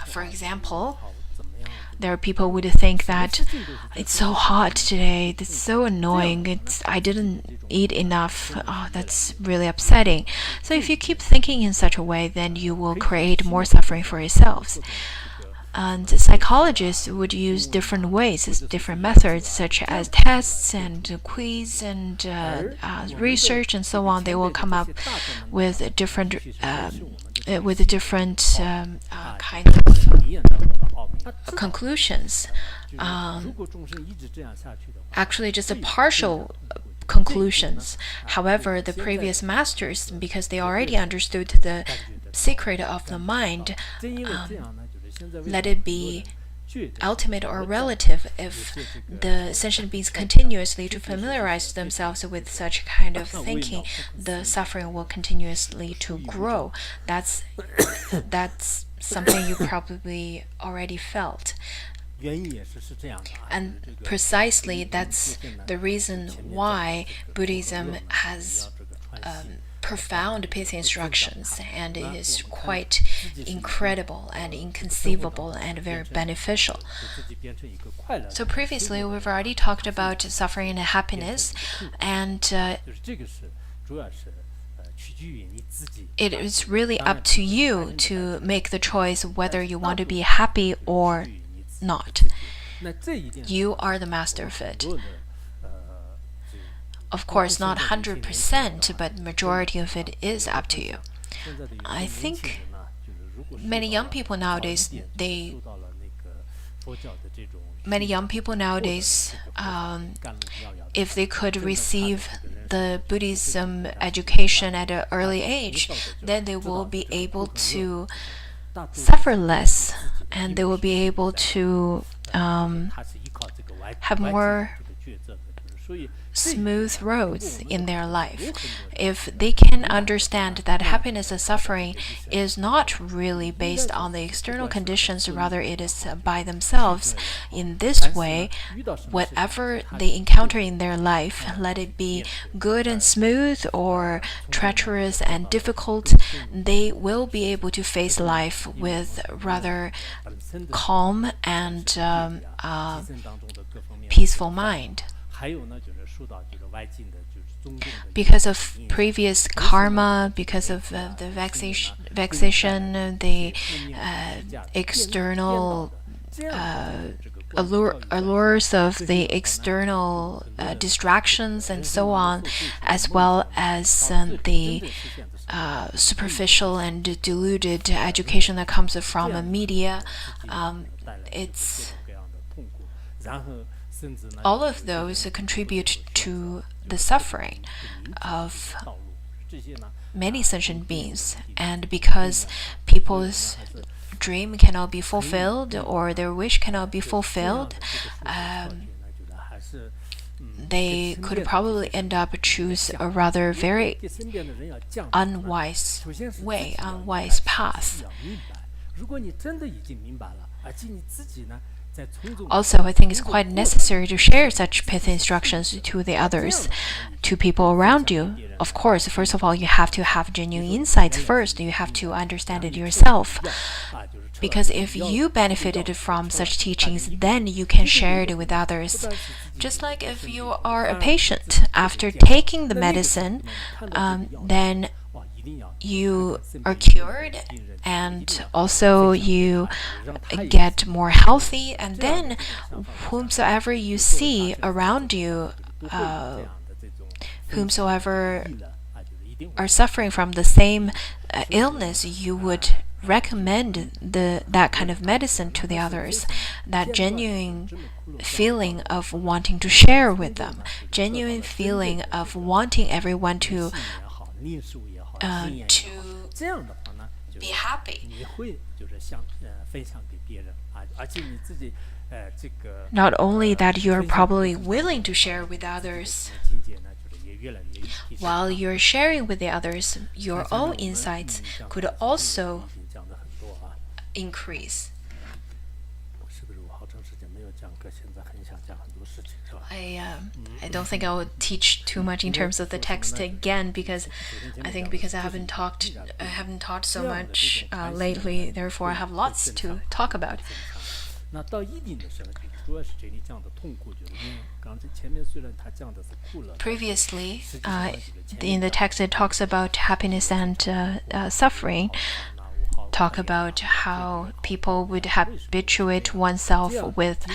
For example, there are people who would think that it's so hot today, it's so annoying, I didn't eat enough, oh, that's really upsetting. So if you keep thinking in such a way, then you will create more suffering for yourselves. And psychologists would use different ways, different methods, such as tests and quiz and research and so on. They will come up with different kind of conclusions. Actually, just a partial conclusions. However, the previous masters, because they already understood the secret of the mind, let it be ultimate or relative. If the sentient beings continuously to familiarize themselves with such kind of thinking, the suffering will continuously to grow. That's something you probably already felt. And precisely that's the reason why Buddhism has profound pithy instructions, and it is quite incredible and inconceivable and very beneficial. So previously we've already talked about suffering and happiness, and it is really up to you to make the choice whether you want to be happy or not. You are the master of it. Of course, not 100%, but majority of it is up to you. I think many young people nowadays, if they could receive the Buddhism education at an early age, then they will be able to suffer less, and they will be able to have more smooth roads in their life. If they can understand that happiness and suffering is not really based on the external conditions, rather it is by themselves, in this way, whatever they encounter in their life, let it be good and smooth or treacherous and difficult, they will be able to face life with rather calm and peaceful mind. Because of previous karma, because of the vexation, the external allures of the external distractions and so on, as well as the superficial and diluted education that comes from media, all of those contribute to the suffering of many sentient beings. And because people's dream cannot be fulfilled or their wish cannot be fulfilled, they could probably end up choose a rather very unwise way, unwise path. Also, I think it's quite necessary to share such pithy instructions to the others, to people around you. Of course, first of all, you have to have genuine insights first. You have to understand it yourself. Because if you benefited from such teachings, then you can share it with others. Just like if you are a patient, after taking the medicine, then you are cured, and also you get more healthy, and then whomsoever you see around you, whomsoever are suffering from the same illness, you would recommend that kind of medicine to the others. That genuine feeling of wanting to share with them, genuine feeling of wanting everyone to be happy. Not only that you are probably willing to share with others, while you're sharing with the others, your own insights could also increase. I don't think I will teach too much in terms of the text again because I haven't taught so much lately. Therefore, I have lots to talk about. 那到一定的时候，就主要是这里讲的痛苦，就是因为刚才前面虽然他讲的是苦乐。Previously, in the text, it talks about happiness and suffering. Talk about how people would habituate oneself with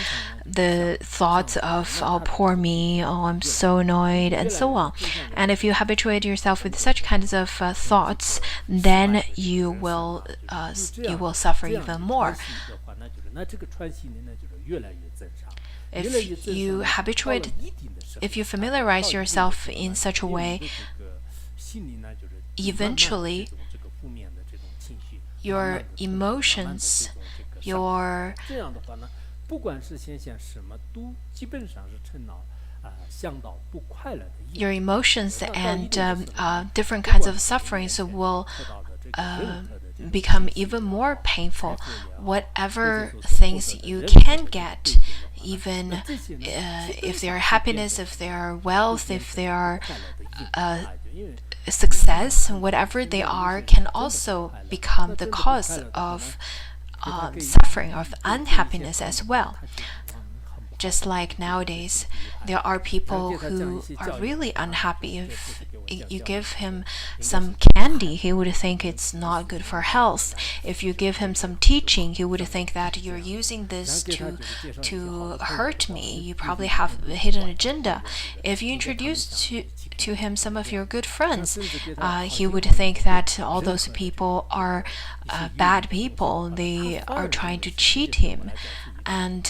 the thoughts of "oh, poor me," "oh, I'm so annoyed," and so on. And if you habituate yourself with such kinds of thoughts, then you will suffer even more. If you familiarize yourself in such a way, eventually your emotions, your emotions and different kinds of sufferings will become even more painful. Whatever things you can get, even if they are happiness, if they are wealth, if they are success, whatever they are, can also become the cause of suffering, of unhappiness as well. Just like nowadays, there are people who are really unhappy. If you give him some candy, he would think it's not good for health. If you give him some teaching, he would think that you're using this to hurt me. You probably have a hidden agenda. If you introduce to him some of your good friends, he would think that all those people are bad people. They are trying to cheat him. And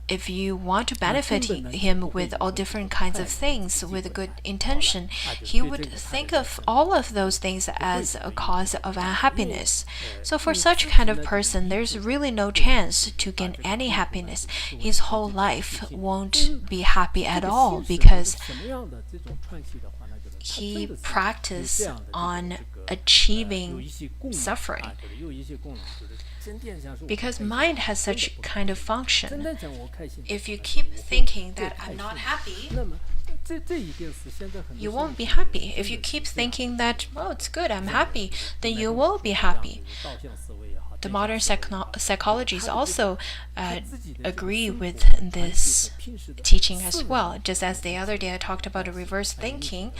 if you want to benefit him with all different kinds of things with good intention, he would think of all of those things as a cause of unhappiness. So for such kind of person, there's really no chance to gain any happiness. His whole life won't be happy at all because he practices on achieving suffering. Because mind has such kind of function. If you keep thinking that I'm not happy, you won't be happy. If you keep thinking that, oh, it's good, I'm happy, then you will be happy. The modern psychologists also agree with this teaching as well. Just as the other day I talked about a reverse thinking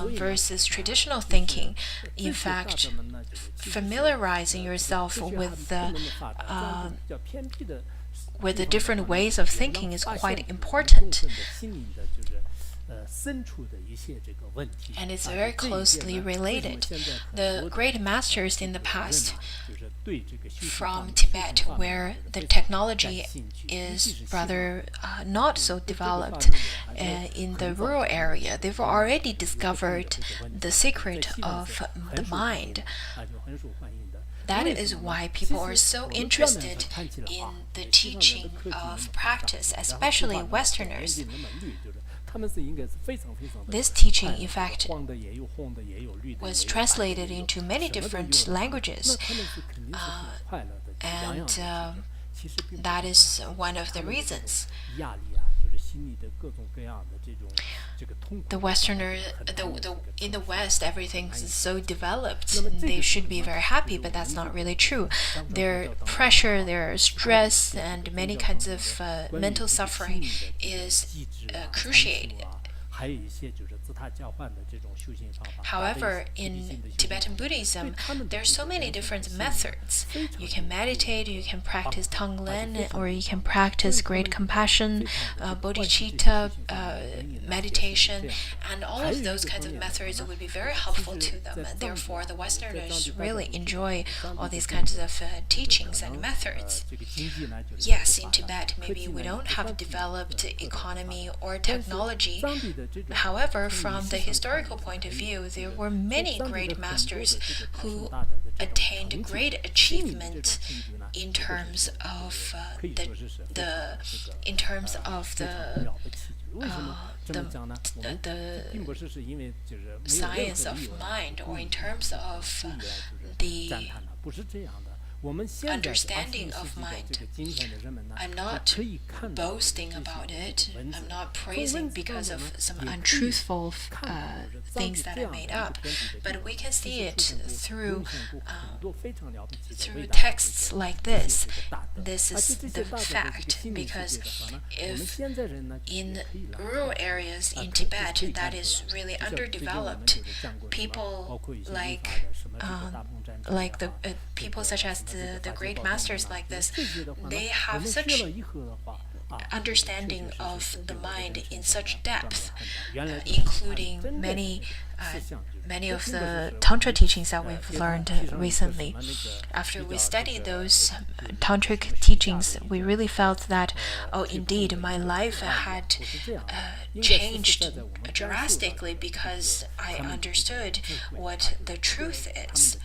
versus traditional thinking. In fact, familiarizing yourself with the different ways of thinking is quite important. And it's very closely related. The great masters in the past from Tibet, where the technology is rather not so developed in the rural area, they've already discovered the secret of the mind. That is why people are so interested in the teaching of practice, especially Westerners. This teaching, in fact, was translated into many different languages, and that is one of the reasons. The Westerner, in the West, everything's so developed. They should be very happy, but that's not really true. Their pressure, their stress, and many kinds of mental suffering is cruciated. However, in Tibetan Buddhism, there are so many different methods. You can meditate, you can practice Tonglen, or you can practice great compassion, bodhicitta meditation, and all of those kinds of methods would be very helpful to them. And therefore, the Westerners really enjoy all these kinds of teachings and methods. Yes, in Tibet, maybe we don't have developed economy or technology. However, from the historical point of view, there were many great masters who attained great achievement in terms of the science of mind, or in terms of the understanding of mind. I'm not boasting about it. I'm not praising because of some untruthful things that I made up. But we can see it through texts like this. This is the fact, because if in rural areas in Tibet that is really underdeveloped, people like the people such as the great masters like this, they have such understanding of the mind in such depth, including many of the Tantra teachings that we've learned recently. After we studied those Tantric teachings, we really felt that, oh, indeed, my life had changed drastically because I understood what the truth is.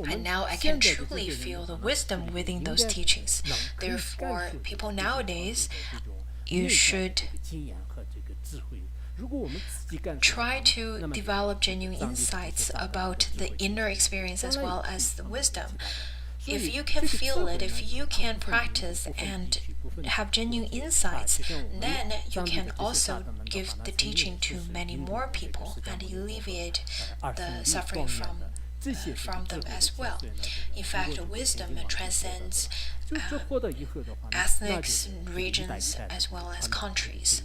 And now I can truly feel the wisdom within those teachings. Therefore, people nowadays, you should try to develop genuine insights about the inner experience as well as the wisdom. If you can feel it, if you can practice and have genuine insights, then you can also give the teaching to many more people and alleviate the suffering from them as well. In fact, wisdom transcends ethnics, regions, as well as countries.